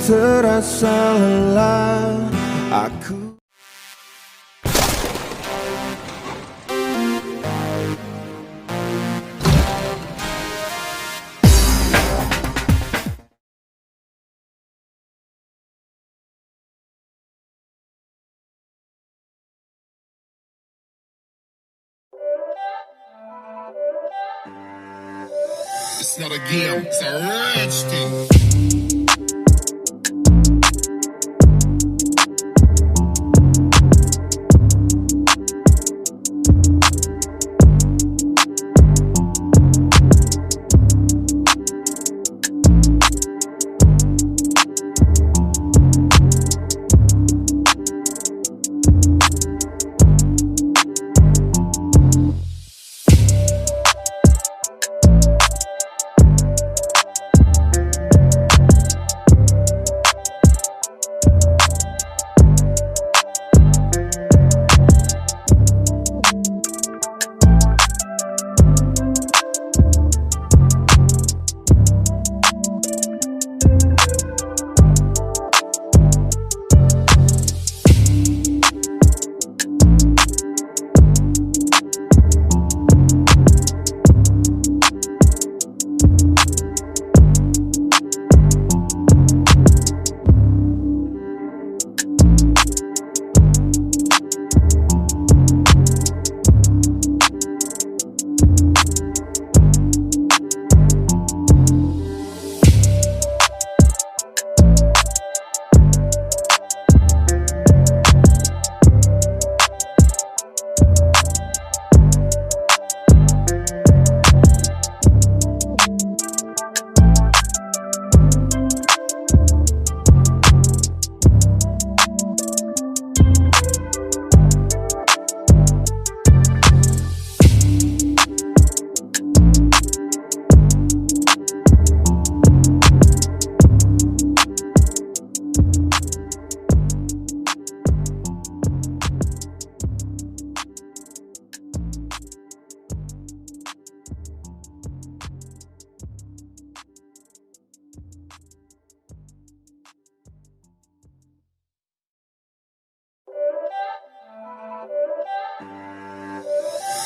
terasa lelah aku. It's not a game, it's a rich thing.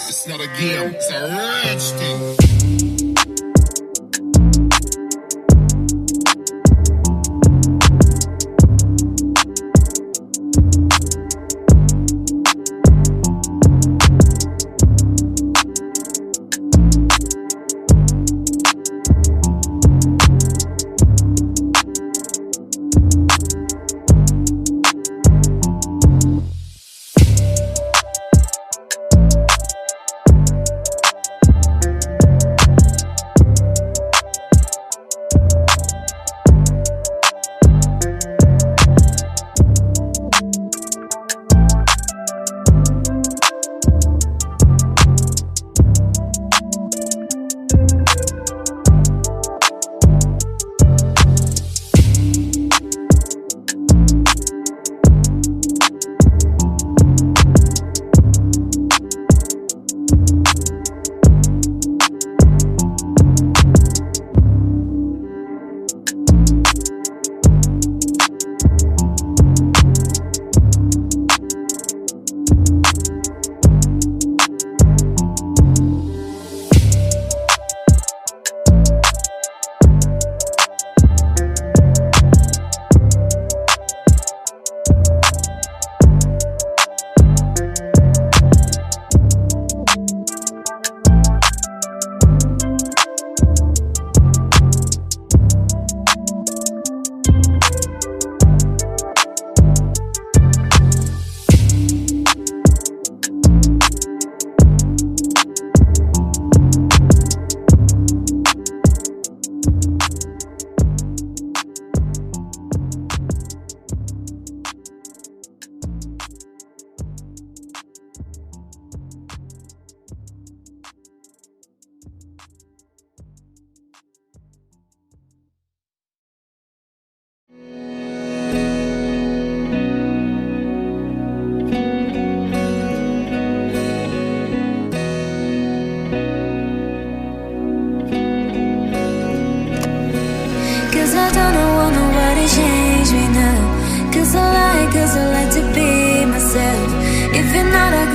It's not a game, it's a rich thing.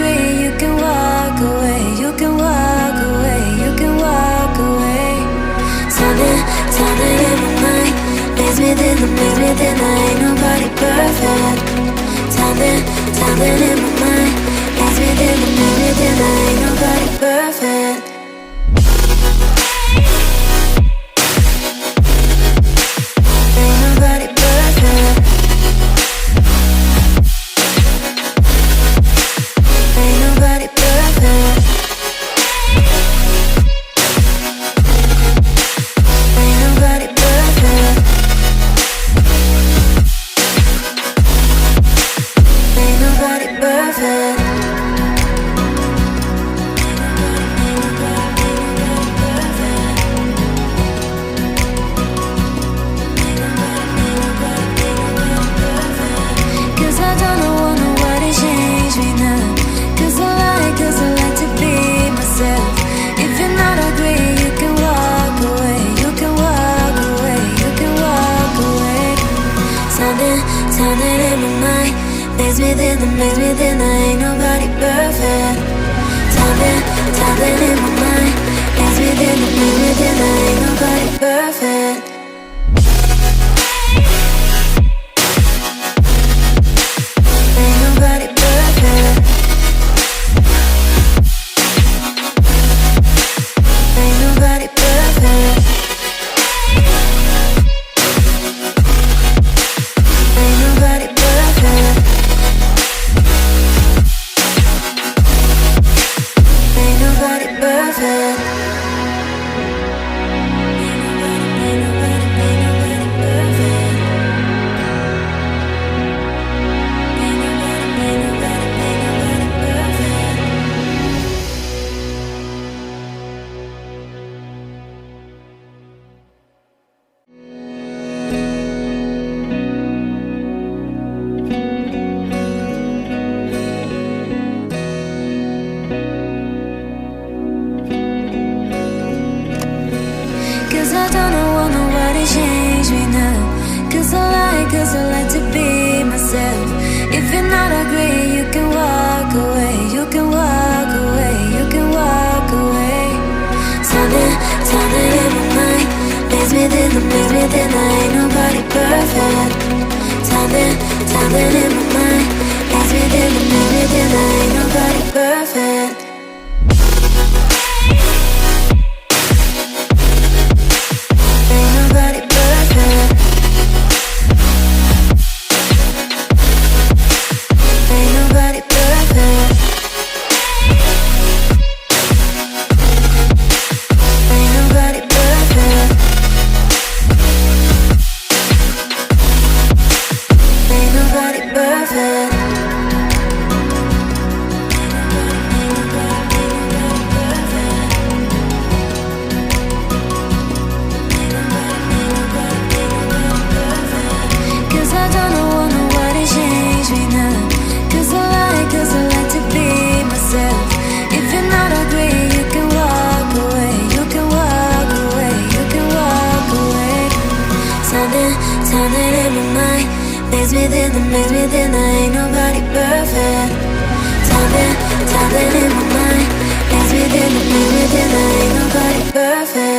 agree, you can walk away. You can walk away. You can walk away. Something in my mind makes me think ain't nobody perfect. Something in my mind makes me think ain't nobody perfect. Ain't nobody perfect. Ain't nobody perfect. Ain't nobody perfect. Ain't nobody perfect. Cause I don't want nobody change me now. Cause I like to be myself. If you're not agree, you can walk away. You can walk away. You can walk away. Something in my mind makes me think ain't nobody perfect. Something in my mind makes me think ain't nobody perfect. Ain't nobody perfect. Ain't nobody perfect. Ain't nobody perfect. Ain't nobody perfect. Ain't nobody perfect. Ain't nobody perfect. Cause I don't want nobody change me now. Cause I like to be myself. If you're not agree, you can walk away. You can walk away. You can walk away. Something in my mind makes me think ain't nobody perfect. Something in my mind makes me think ain't nobody perfect. Ain't nobody perfect. Ain't nobody perfect. Ain't nobody perfect. Ain't nobody perfect. Cause I don't want nobody change me now. Cause I like to be myself. If you're not agree, you can walk away. You can walk away. You can walk away. Something in my mind makes me think ain't nobody perfect. Something in my mind makes me think ain't nobody perfect.